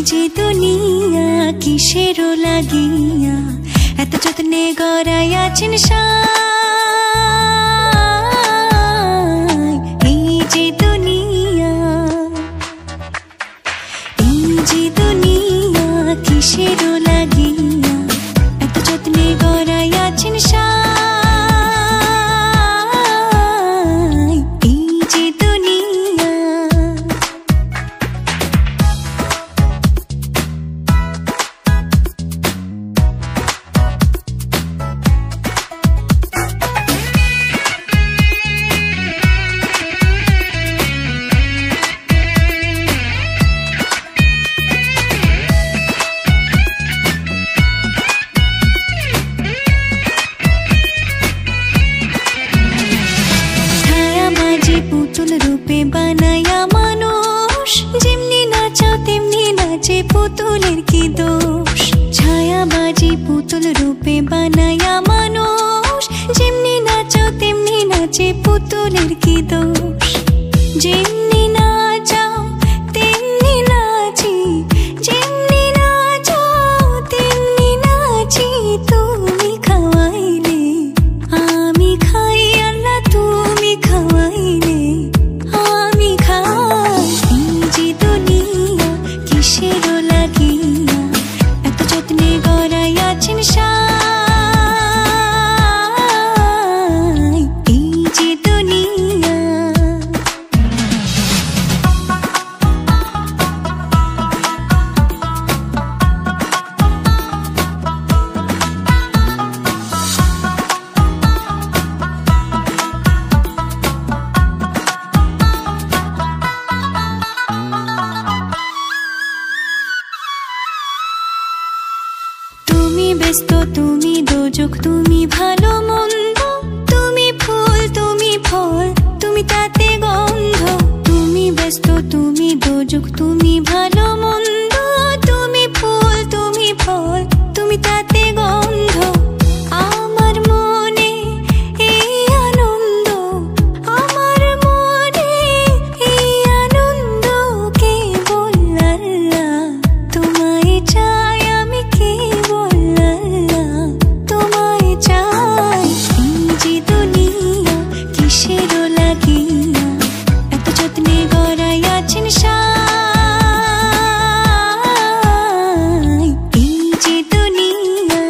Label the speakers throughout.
Speaker 1: যে দুনিয়া কিসের লাগিয়া এত যত্নে গড়াইয়াছেন সাই। এই যে দুনিয়া কিসের লাগিয়া এত যত্নে গড়াইয়াছেন সাই। এই যে দুনিয়া পুতুল রূপে বানায়া মানুষ, যেমনি নাচাও তেমনি নাচে, পুতুলের কি দোষ। ছায়াবাজি পুতুল রূপে বানায়া মানুষ, যেমনি নাচাও তেমনি নাচে, পুতুলের কি দোষ। যেমনি নাচাও তেমনি নাচি, যেমনি নাচাও তেমনি নাচি, তুমি খাওয়াইলে আমি খাই, আল্লাহ তুমি খাওয়াইলে আমি খাই। এই যে দুনিয়া কিসের লাগিয়া এত যত্নে গড়াইয়াছেন সাই। এই যে দুনিয়া ব্যস্ত, তুমি দোজক, তুমি ভালো মন্দ, তুমি ফুল তুমি ফল, তুমি তাতে গন্ধ। তুমি ব্যস্ত, তুমি দোজক, তুমি ভালো মন্দ, তুমি ফুল তুমি ফল, তুমি তাতে গন্ধ। আমার মনে এই আনন্দ, আমার মনে এই আনন্দ, কেবল আল্লাহ তোমায় চাই, আমি কেবল তোমায় চাই। এই যে দুনিয়া কিসের লাগিয়া এত যত্নে গড়াইয়াছেন সাই। এই যে দুনিয়া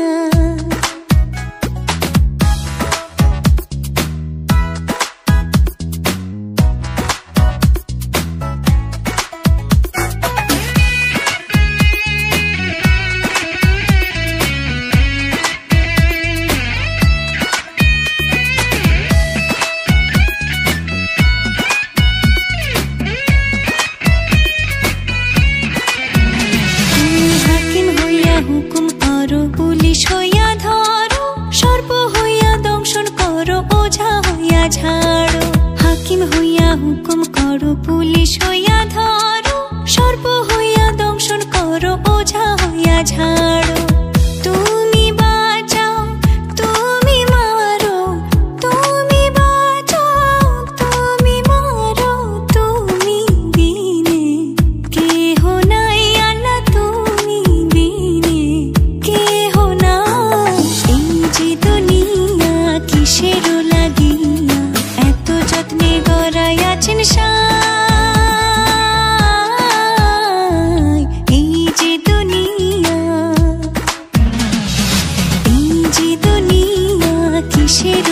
Speaker 1: হুকুম করো, পুলিশ হইয়া ধরো, সর্প হইয়া দংশন করো, ওঝা হইয়া ঝাড়ো। হাকিম হইয়া হুকুম করো, পুলিশ হইয়া ধরো, সর্প হইয়া দংশন করো, ওঝা হইয়া ঝাড়ো। তুমি বাঁচাও, তুমি মারো, তুমি বাঁচাও, তুমি মারো, তুমি বিনে কেহ নাই, আল্লাহ তুমি বিনে কেহ নাই। এই যে দুনিয়া কিসের লাগিয়া এত যত্নে গড়াইয়াছেন সাই। এই যে দুনিয়া কিসের